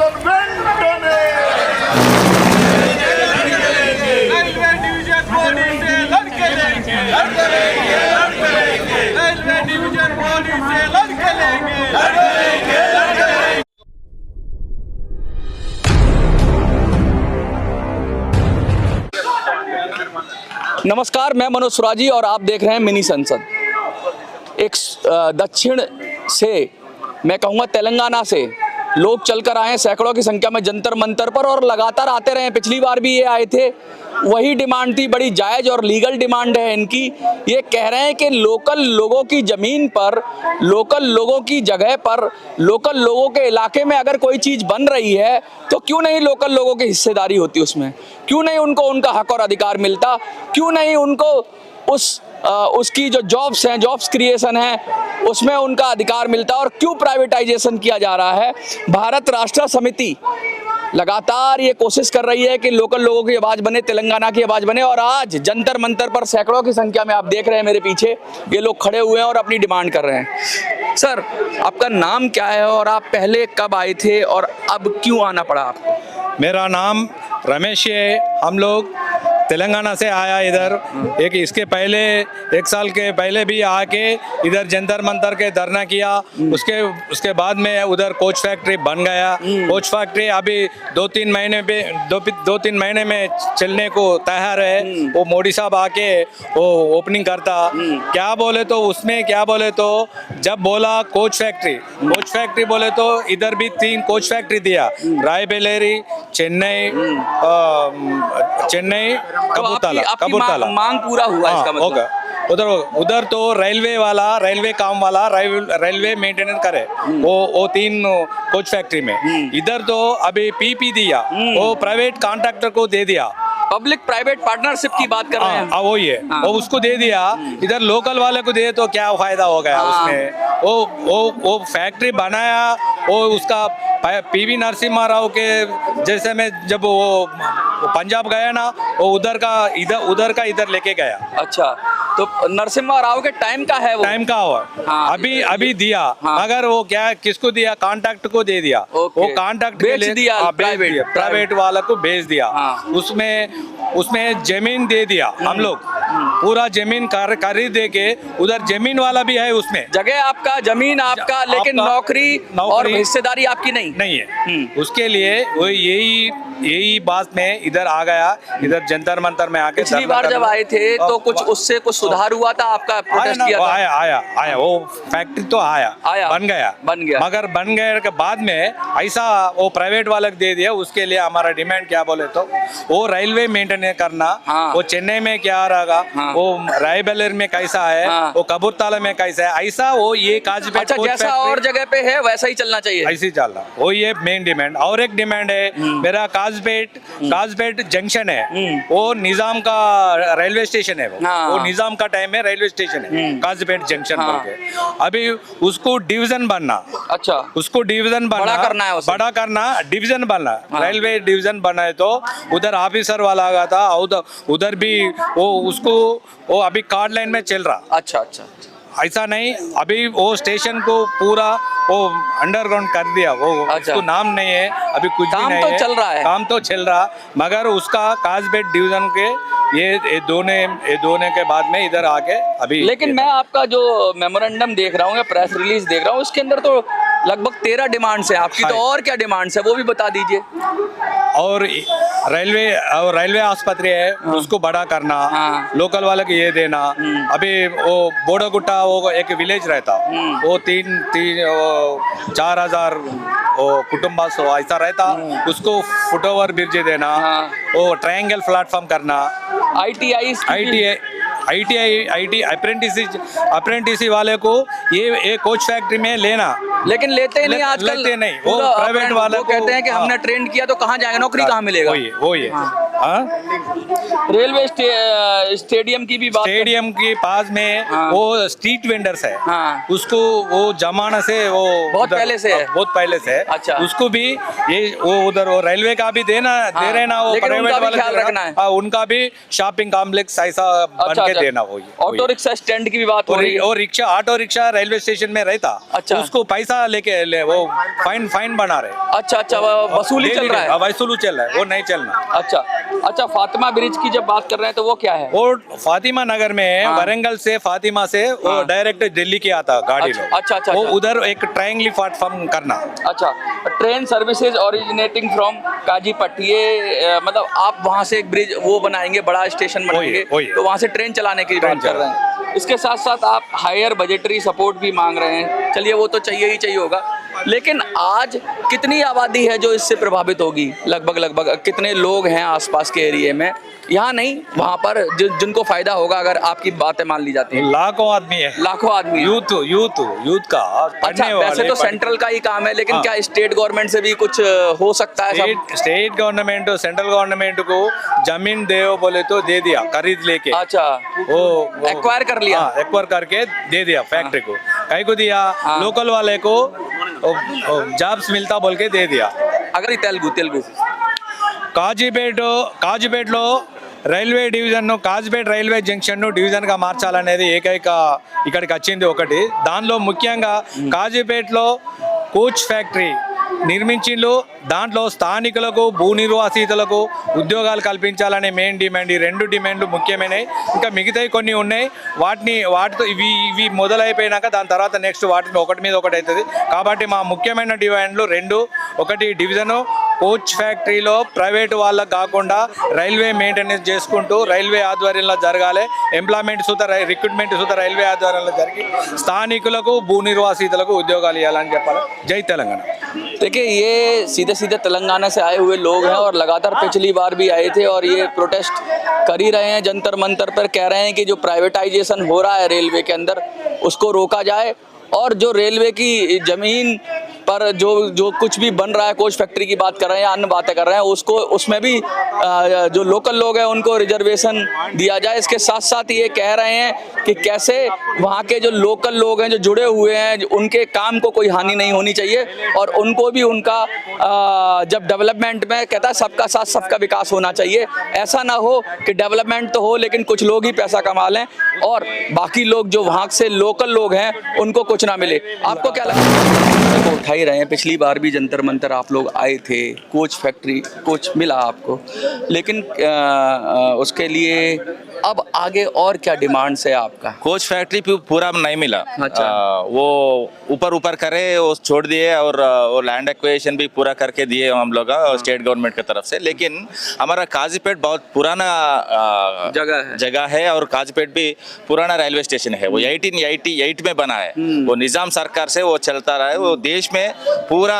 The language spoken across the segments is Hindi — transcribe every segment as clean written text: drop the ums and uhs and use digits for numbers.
వెంటనే रेलवे डिवीजन बॉडी से लड़के लेंगे रेलवे डिवीजन बॉडी से लड़के लेंगे नमस्कार, मैं मनोज सुराजी और आप देख रहे हैं मिनी संसद। एक दक्षिण से, मैं कहूँगा तेलंगाना से लोग चलकर आए सैकड़ों की संख्या में जंतर मंतर पर और लगातार आते रहे। पिछली बार भी ये आए थे, वही डिमांड थी, बड़ी जायज़ और लीगल डिमांड है इनकी। ये कह रहे हैं कि लोकल लोगों की ज़मीन पर, लोकल लोगों की जगह पर, लोकल लोगों के इलाके में अगर कोई चीज़ बन रही है तो क्यों नहीं लोकल लोगों की हिस्सेदारी होती उसमें, क्यों नहीं उनको उनका हक और अधिकार मिलता, क्यों नहीं उनको उसकी जो जॉब्स हैं, जॉब्स क्रिएशन है, उसमें उनका अधिकार मिलता, और क्यों प्राइवेटाइजेशन किया जा रहा है। भारत राष्ट्र समिति लगातार ये कोशिश कर रही है कि लोकल लोगों की आवाज़ बने, तेलंगाना की आवाज़ बने, और आज जंतर मंतर पर सैकड़ों की संख्या में आप देख रहे हैं मेरे पीछे ये लोग खड़े हुए हैं और अपनी डिमांड कर रहे हैं। सर, आपका नाम क्या है और आप पहले कब आए थे और अब क्यों आना पड़ा आपको? मेरा नाम रमेश है। हम लोग तेलंगाना से आया इधर। इसके पहले 1 साल के पहले भी आके इधर जंतर मंतर के धरना किया। उसके बाद में उधर कोच फैक्ट्री बन गया। कोच फैक्ट्री अभी 2-3 महीने में चलने को तैयार है। वो मोदी साहब आके वो ओपनिंग करता। क्या बोले तो जब बोला कोच फैक्ट्री बोले तो इधर भी 3 कोच फैक्ट्री दिया, रायबरेली, चेन्नई, कपूरथला। मांग पूरा हुआ इसका मतलब? उधर तो रेलवे काम वाला रेलवे मेंटेनेंस करे वो 3 कोच फैक्ट्री में। इधर तो अभी पीपी दिया, वो प्राइवेट कॉन्ट्रैक्टर को दे दिया। पब्लिक प्राइवेट पार्टनरशिप की बात कर रहे हैं। वो ये वो उसको दे दिया। इधर लोकल वाले को दे तो क्या फायदा हो गया उसमें। वो फैक्ट्री बनाया, वो उसका पीवी नरसिम्हा राव के जैसे में जब वो पंजाब गया ना, वो उधर का इधर लेके गया। अच्छा, तो नरसिम्हा राव के टाइम का है वो? टाइम का हुआ। हाँ, अभी दिया। हाँ। मगर वो क्या किसको दिया? कॉन्ट्रैक्ट को दे दिया। वो कॉन्ट्रैक्ट बेच दिया, प्राइवेट वाला को बेच दिया। हाँ। उसमें जमीन दे दिया। हम लोग पूरा जमीन खरीद दे के, उधर जमीन वाला भी है उसमें। जगह आपका, जमीन आपका, लेकिन नौकरी और हिस्सेदारी आपकी नहीं है। उसके लिए वो यही बात में इधर आ गया। इधर जंतर मंतर में आके पिछली बार जब आए थे तो कुछ उससे कुछ सुधार हुआ था? आपका प्रोटेस्ट किया था? आया वो फैक्ट्री तो आया बन गया। मगर बन गए के बाद में ऐसा वो प्राइवेट वाले को दे दिया। उसके लिए हमारा डिमांड क्या बोले तो वो रेलवे मेंटेनेंस करना। हाँ। वो चेन्नई में क्या रहेगा। हाँ। वो रायबरेली में कैसा है। हाँ। वो कपूरथला में कैसा है, ऐसा वो ये काजपेट। अच्छा, जैसा और जगह पे है वैसा ही चलना चाहिए। ऐसे ही चलना, वो ये मेन डिमांड। और एक डिमांड है मेरा, काजपेट जंक्शन है, वो निजाम का रेलवे स्टेशन है। वो निजाम का टाइम है, रेलवे स्टेशन है काजपेट जंक्शन करके। अभी उसको डिवीजन बनना। अच्छा, उसको डिवीजन बनना, बड़ा करना, डिवीजन बनना। रेलवे डिवीजन बना है तो उधर ऑफिसर वाला आगा था, उधर भी वो अभी कार्ड लाइन में चल रहा। अच्छा, ऐसा नहीं, अभी वो स्टेशन को पूरा वो अंडरग्राउंड कर दिया। वो उसको नाम नहीं है अभी, कुछ भी नहीं है। काम तो चल रहा, मगर उसका काजपेट डिवीजन के ये दोने के बाद में इधर आके अभी। लेकिन मैं आपका जो मेमोरेंडम देख रहा हूँ या प्रेस रिलीज देख रहा हूँ, उसके अंदर तो लगभग 13 डिमांड्स हैं आपकी। तो और क्या डिमांड्स है वो भी बता दीजिए। और रेलवे आस्पत्रि है, उसको बड़ा करना। लोकल वाले को ये देना। अभी वो बोड़ागुट्टा, वो एक विलेज रहता, वो 4,000 कुटुंबा ऐसा रहता, उसको फुटओवर ब्रिज देना। वो ट्रायंगल प्लेटफॉर्म करना। ITI अप्रेंटिस वाले को ये कोच फैक्ट्री में लेना। लेकिन लेते ही नहीं आजकल। लेते नहीं, वो प्राइवेट वाले कहते हैं कि हमने ट्रेन किया तो कहाँ जाएगा, नौकरी कहाँ मिलेगा। वो ये रेलवे स्टेडियम की भी बात स्टेडियम के पास में हाँ। वो स्ट्रीट वेंडर्स है, हाँ। उसको वो जमाना से वो बहुत उधर- पहले से है। बहुत पहले से है। अच्छा। उसको भी ये वो उधर वो रेलवे का भी दे रहे ना वो लेकिन प्राइवेट उनका भी वाले ख्याल दे रहे रखना ना। है। हाँ, उनका भी शॉपिंग कॉम्प्लेक्स ऐसा बन के देना हो। ऑटो रिक्शा स्टैंड की भी बात हो रही है। और rickshaw auto rickshaw railway station में रहता, अच्छा। उसको पैसा लेके वो फाइन बना रहे। अच्छा अच्छा, वसूली चल रहा है। वसूली चल रहा है, वो नहीं चलना। अच्छा अच्छा, फातिमा ब्रिज की जब बात कर रहे हैं तो वो क्या है? वो फातिमा नगर में हाँ। वरंगल से फातिमा से वो हाँ। डायरेक्ट दिल्ली के आता गाड़ी अच्छा, लो। अच्छा, अच्छा, वो अच्छा। उधर एक ट्रायंगली प्लेटफॉर्म करना। अच्छा, ट्रेन सर्विसेज ओरिजिनेटिंग फ्रॉम काजीपट, ये मतलब आप वहाँ से एक ब्रिज वो बनाएंगे, बड़ा स्टेशन बनाएंगे, वही। तो वहाँ से ट्रेन चलाने की बात कर रहे हैं। इसके साथ साथ आप हायर बजटरी सपोर्ट भी मांग रहे हैं। चलिए, वो तो चाहिए ही चाहिए होगा, लेकिन आज कितनी आबादी है जो इससे प्रभावित होगी? लगभग कितने लोग हैं आसपास के एरिया में? यहाँ नहीं, वहाँ पर जिनको फायदा होगा अगर आपकी बातें मान ली जाती हैं। लाखों आदमी है, लाखों आदमी हैं। यूथ का अच्छा, पढ़ने वैसे वाले तो सेंट्रल का ही काम है, लेकिन हाँ। क्या स्टेट गवर्नमेंट से भी कुछ हो सकता है? स्टेट गवर्नमेंट सेंट्रल गवर्नमेंट को जमीन दे बोले तो दे दिया, खरीद लेके। अच्छा, वो एक्वायर कर लिया। एक्वायर करके दे दिया फैक्ट्री को। कहीं को दिया, हाँ। लोकल वाले को जॉब्स मिलता बोल के दे दिया। अगर तेलुगु కాజీపేటలో railway division Kazipet railway junction division గా మార్చాలనేది ఏకైక ఇక్కడికి వచ్చింది ఒకటి. దానిలో ముఖ్యంగా కాజీపేటలో కోచ్ ఫ్యాక్టరీ నిర్మించిండ్రు. దాంట్లో స్థానికులకు భూ నిర్వాసితులకు ఉద్యోగాలు కల్పించాలనే మెయిన్ డిమాండ్. ఈ రెండు డిమాండ్లు ముఖ్యమైనవి. ఇంకా మిగతాయి కొన్ని ఉన్నాయి, వాటితో ఇవి మొదలైపోయినాక దాని తర్వాత నెక్స్ట్ వాటిని ఒకటి మీద ఒకటి అవుతుంది. కాబట్టి మా ముఖ్యమైన డిమాండ్లు రెండు. ఒకటి డివిజను కోచ్ ఫ్యాక్టరీలో ప్రైవేటు వాళ్ళకు కాకుండా రైల్వే మెయింటెనెన్స్ చేసుకుంటూ రైల్వే ఆధ్వర్యంలో జరగాలి. ఎంప్లాయ్మెంట్ రిక్రూట్మెంట్ సుత రైల్వే ఆధ్వర్యంలో జరిగి స్థానికులకు భూ నిర్వాసితులకు ఉద్యోగాలు ఇవ్వాలని చెప్పాలి. జై తెలంగాణ. देखिए, ये सीधे तेलंगाना से आए हुए लोग हैं और लगातार पिछली बार भी आए थे और ये प्रोटेस्ट कर ही रहे हैं, जंतर मंतर पर कह रहे हैं कि जो प्राइवेटाइजेशन हो रहा है रेलवे के अंदर उसको रोका जाए और जो रेलवे की जमीन पर जो कुछ भी बन रहा है, कोच फैक्ट्री की बात कर रहे हैं, अन्य बातें कर रहे हैं, उसको उसमें भी जो लोकल लोग हैं उनको रिजर्वेशन दिया जाए। इसके साथ साथ ये कह रहे हैं कि कैसे वहाँ के जो लोकल लोग हैं जो जुड़े हुए हैं, उनके काम को कोई हानि नहीं होनी चाहिए और उनको भी उनका जब डेवलपमेंट में कहता है सबका साथ सबका विकास होना चाहिए। ऐसा ना हो कि डेवलपमेंट तो हो लेकिन कुछ लोग ही पैसा कमा लें और बाकी लोग जो वहाँ से लोकल लोग हैं उनको कुछ ना मिले। आपको क्या लगता है? उठा ही रहे हैं, पिछली बार भी जंतर मंतर आप लोग आए थे, कोच फैक्ट्री कोच मिला आपको, लेकिन उसके लिए अब आगे और क्या डिमांड्स है आपका? कोच फैक्ट्री पूरा नहीं मिला। अच्छा। वो ऊपर करे वो छोड़ दिए और वो लैंड एक्विजिशन भी पूरा करके दिए हम लोग स्टेट गवर्नमेंट की तरफ से। लेकिन हमारा काजीपेट बहुत पुराना जगह है और काजीपेट भी पुराना रेलवे स्टेशन है। वो 1888 में बना है। वो निजाम सरकार से वो चलता रहा है। वो देश में पूरा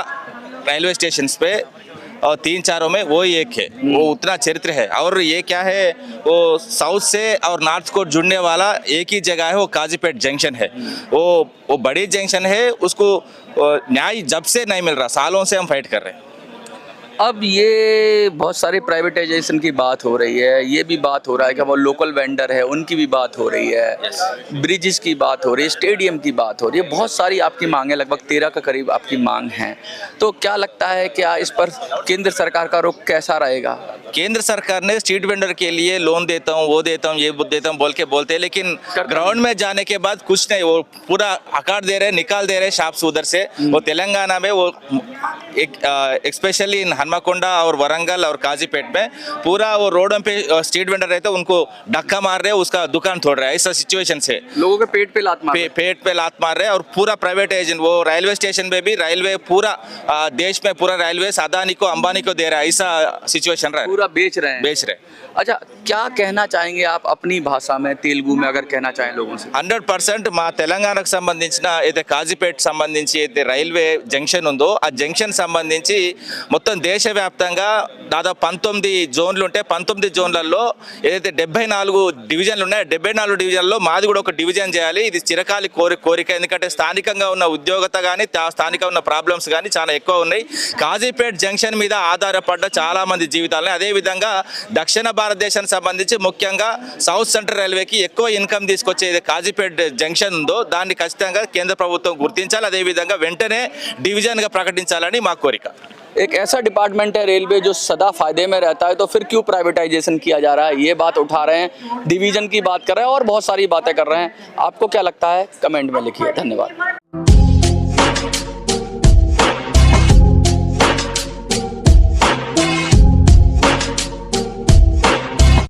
रेलवे स्टेशन पे और 3-4 में वो एक है। वो उतना चरित्र है। और ये क्या है, वो साउथ से और नॉर्थ को जुड़ने वाला एक ही जगह है, वो काजीपेट जंक्शन है। वो बड़ी जंक्शन है, उसको न्याय जब से नहीं मिल रहा, सालों से हम फाइट कर रहे हैं। अब ये बहुत सारे प्राइवेटाइजेशन की बात हो रही है, ये भी बात हो रहा है कि वो लोकल वेंडर है उनकी भी बात हो रही है, ब्रिजेस की बात हो रही है, स्टेडियम की बात हो रही है, बहुत सारी आपकी मांग है, लगभग 13 के करीब आपकी मांग है। तो क्या लगता है क्या इस पर केंद्र सरकार का रुख कैसा रहेगा? केंद्र सरकार ने स्ट्रीट वेंडर के लिए लोन देता हूँ, वो देता हूँ, ये देता हूँ बोलते हैं, लेकिन ग्राउंड में जाने के बाद कुछ नहीं। वो पूरा आकार दे रहे, निकाल दे रहे शॉप्स उधर से। वो तेलंगाना में वो स्पेशली हनुमकोंडा और वरंगल और काजीपेट में पूरा वो रोडों पे स्ट्रीट वेंडर रहते हैं, उनको धक्का मार रहे हैं, उसका दुकान तोड़ रहा है। ऐसा सिचुएशन से लोगों के पेट पे लात मार पेट पे लात मार रहे हैं। और पूरा प्राइवेट एजेंट, वो रेलवे स्टेशन पे भी रेलवे पूरा देश में पूरा रेलवे अदानी को अंबानी को दे रहा है। ऐसा सिचुएशन रहा है, पूरा बेच रहे हैं। अच्छा, क्या कहना चाहेंगे आप अपनी भाषा में, तेलुगु में अगर कहना चाहें लोगों से? 100% మా తెలంగాణకు సంబంధించిన అయితే కాజీపేట్ సంబంధించి అయితే రైల్వే జంక్షన్ ఉందో ఆ జంక్షన్ సంబంధించి మొత్తం దేశవ్యాప్తంగా దాదాపు 19 జోన్లు ఉంటే 19 జోన్లలో ఏదైతే 74 డివిజన్లు ఉన్నాయో 74 డివిజన్లో మాది కూడా ఒక డివిజన్ చేయాలి. ఇది చిరకాలి కోరిక. ఎందుకంటే స్థానికంగా ఉన్న ఉద్యోగత కానీ స్థానికంగా ఉన్న ప్రాబ్లమ్స్ కానీ చాలా ఎక్కువ ఉన్నాయి. కాజీపేట్ జంక్షన్ మీద ఆధారపడ్డ చాలా మంది జీవితాలని, అదేవిధంగా దక్షిణ భారతదేశానికి సంబంధించి ముఖ్యంగా సౌత్ సెంట్రల్ రైల్వేకి ఎక్కువ ఇన్కమ్ తీసుకొచ్చే కాజీపేట్ జంక్షన్ ఉందో దాన్ని ఖచ్చితంగా కేంద్ర ప్రభుత్వం గుర్తించాలి. అదేవిధంగా వెంటనే డివిజన్గా ప్రకటించాలని మా కోరిక. एक ऐसा डिपार्टमेंट है रेलवे जो सदा फायदे में रहता है, तो फिर क्यों प्राइवेटाइजेशन किया जा रहा है? ये बात उठा रहे हैं, डिवीजन की बात कर रहे हैं और बहुत सारी बातें कर रहे हैं. आपको क्या लगता है? कमेंट में लिखिए. धन्यवाद.